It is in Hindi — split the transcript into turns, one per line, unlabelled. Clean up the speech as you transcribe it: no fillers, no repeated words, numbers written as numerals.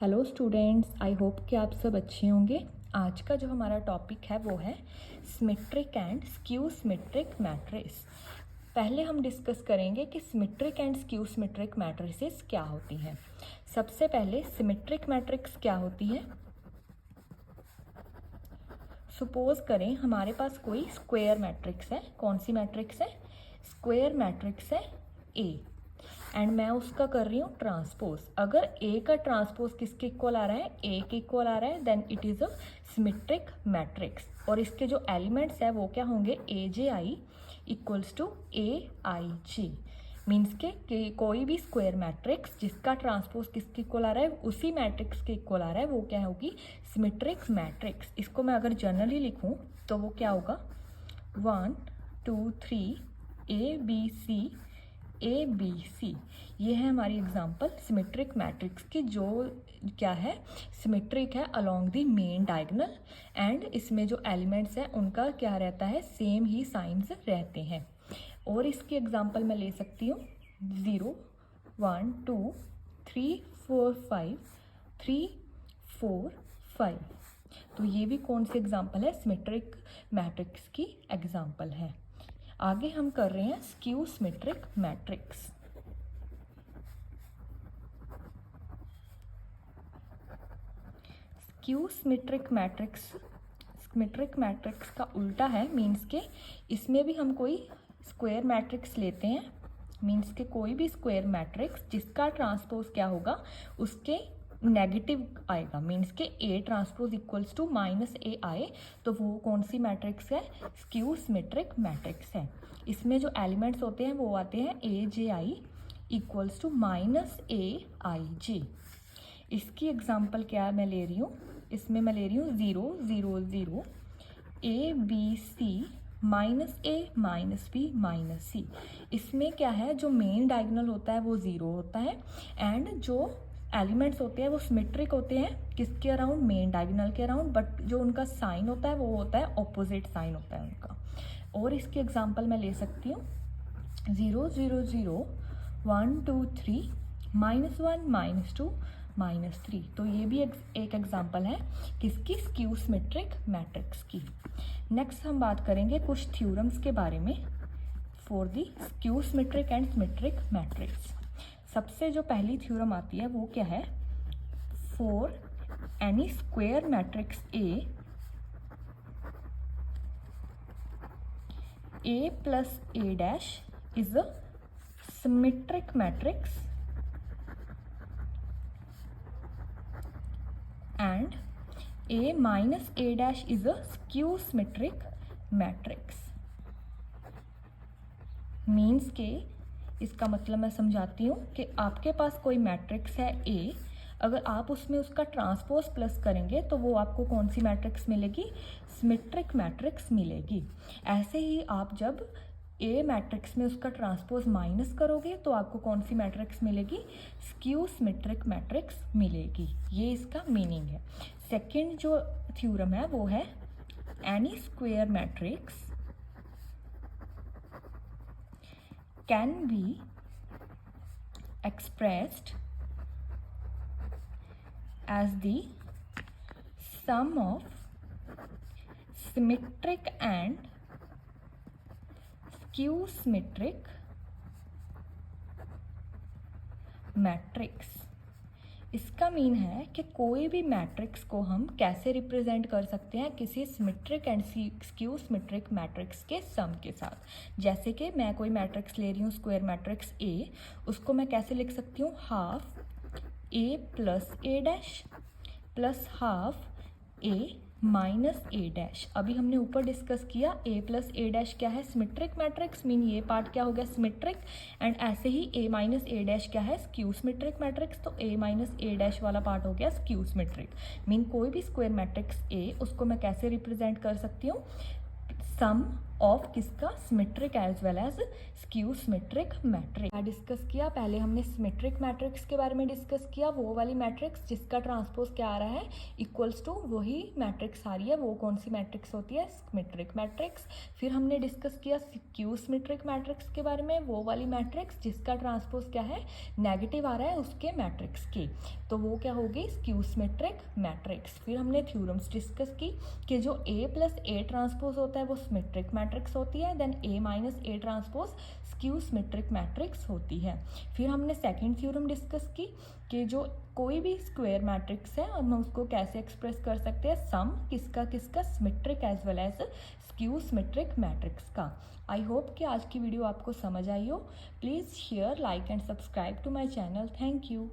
हेलो स्टूडेंट्स, आई होप कि आप सब अच्छे होंगे। आज का जो हमारा टॉपिक है वो है symmetric and skew symmetric matrix. पहले हम डिस्कस करेंगे कि symmetric and skew symmetric matrices क्या होती हैं। सबसे पहले सिमेट्रिक मैट्रिक्स क्या होती है। सपोज करें हमारे पास कोई स्क्वायर मैट्रिक्स है। कौन सी मैट्रिक्स है? स्क्वायर मैट्रिक्स है ए, एंड मैं उसका कर रही हूँ ट्रांसपोज। अगर ए का ट्रांसपोज किसके इक्वल आ रहा है? ए के इक्वल आ रहा है, then it is a symmetric matrix. और इसके जो एलिमेंट्स है वो क्या होंगे? A j i equals to a i j. Means के कोई भी स्क्वायर मैट्रिक्स जिसका ट्रांसपोज किसके इक्वल आ रहा है, उसी मैट्रिक्स के इक्वल आ रहा है, वो क्या होगी? Symmetric matrix. इसको मैं अगर जनरली लिखूँ तो वो क्या होगा? 1 2 3 ए बी सी ए बी सी। ये है हमारी एग्जांपल सिमेट्रिक मैट्रिक्स की, जो क्या है? सिमेट्रिक है along the main diagonal, and इसमें जो एलिमेंट्स हैं उनका क्या रहता है? सेम ही साइंस रहते हैं। और इसकी एग्जांपल मैं ले सकती हूँ 0 1 2 3 4 5 3 4 5। तो ये भी कौन सी एग्जांपल है? सिमेट्रिक मैट्रिक्स की एग्जांपल है। आगे हम कर रहे हैं skew symmetric matrix. Skew symmetric matrix का उल्टा है। मीन्स के इसमें भी हम कोई स्क्वायर मैट्रिक्स लेते हैं। मीन्स के कोई भी स्क्वायर मैट्रिक्स जिसका ट्रांसपोज क्या होगा? उसके नेगेटिव आएगा। मीन्स के a transpose equals to minus a आए तो वो कौन सी मैट्रिक्स है? स्क्यू सिमेट्रिक मैट्रिक्स है। इसमें जो एलिमेंट्स होते हैं वो आते हैं a j i equals to minus a i j. इसकी एग्जांपल क्या मैं ले रही हूँ? इसमें मैं ले रही हूँ 0 0 0 a b c minus a minus b minus c. इसमें क्या है? जो मेन डायगोनल होता है वो 0 होता है, एंड जो एलिमेंट्स होते हैं वो सिमेट्रिक होते हैं किसके अराउंड? मेन डायगोनल के अराउंड। बट जो उनका साइन होता है वो होता है ऑपोजिट साइन होता है उनका। और इसकी एग्जांपल मैं ले सकती हूँ 0 0 0 1 2 3 -1 -2 -3। तो ये भी एक एग्जांपल है किसकी? स्क्यू सिमेट्रिक मैट्रिक्स की। नेक्स्ट हम बात करेंगे कुछ थ्योरम्स के बारे में for the skew symmetric and symmetric matrix. सबसे जो पहली थ्योरम आती है वो क्या है? For any square matrix A plus A dash is a symmetric matrix and A minus A dash is a skew symmetric matrix। Means के इसका मतलब मैं समझाती हूँ कि आपके पास कोई मैट्रिक्स है A, अगर आप उसमें उसका ट्रांसपोज प्लस करेंगे तो वो आपको कौन सी मैट्रिक्स मिलेगी? सिमेट्रिक मैट्रिक्स मिलेगी। ऐसे ही आप जब ए मैट्रिक्स में उसका ट्रांसपोज माइनस करोगे तो आपको कौन सी मैट्रिक्स मिलेगी? स्क्यू सिमेट्रिक मैट्रिक्स मिलेगी। ये इसका मीनिंग है। सेकंड जो थ्योरम है वो है any square matrix can be expressed as the sum of symmetric and skew symmetric matrix. इसका मीन है कि कोई भी मैट्रिक्स को हम कैसे रिप्रेजेंट कर सकते हैं? किसी symmetric and skew symmetric matrix के सम के साथ। जैसे कि मैं कोई मैट्रिक्स ले रही हूँ स्क्वायर मैट्रिक्स ए, उसको मैं कैसे लिख सकती हूँ? हाफ ए प्लस ए डैश प्लस हाफ ए माइनस ए डैश। अभी हमने ऊपर डिस्कस किया ए प्लस ए डैश क्या है? Symmetric matrix. मीन ये पार्ट क्या हो गया? सिमेट्रिक। एंड ऐसे ही ए माइनस ए डैश क्या है? Skew symmetric matrix. तो ए माइनस ए डैश वाला पार्ट हो गया स्क्यू सिमेट्रिक। मीन कोई भी स्क्वायर मैट्रिक्स ए, उसको मैं कैसे रिप्रेजेंट कर सकती हूँ? सम ऑफ किसका, symmetric as well as skew symmetric matrix. Discuss किया, पहले हमने सिमेट्रिक मैट्रिक्स के बारे में डिस्कस किया, वो वाली मैट्रिक्स जिसका ट्रांसपोज क्या आ रहा है, इक्वल्स टू वही मैट्रिक्स आ रही है, वो कौन सी मैट्रिक्स होती है, सिमेट्रिक मैट्रिक्स। फिर हमने डिस्कस किया स्क्यू सिमेट्रिक मैट्रिक्स के बारे में, वो वाली मैट्रिक्स जिसका ट्रांसपोज क्या है, नेगेटिव आ रहा है उसके मैट्रिक्स के, तो वो क्या होगी, स्क्यू सिमेट्रिक मैट्रिक्स। फिर हमने थ्योरम्स डिस्कस की कि जो A प्लस A ट्रांसपोज होता है वो सिमेट्रिक मैट्रिक्स होती है, then A minus A transpose skew symmetric matrix होती है। फिर हमने सेकंड थ्योरम डिस्कस की कि जो कोई भी स्क्वायर मैट्रिक्स है हम उसको कैसे एक्सप्रेस कर सकते हैं, सम किसका किसका, symmetric as well as skew symmetric matrix का। आई होप कि आज की वीडियो आपको समझ आई हो। Please share, like and subscribe to my channel. Thank you.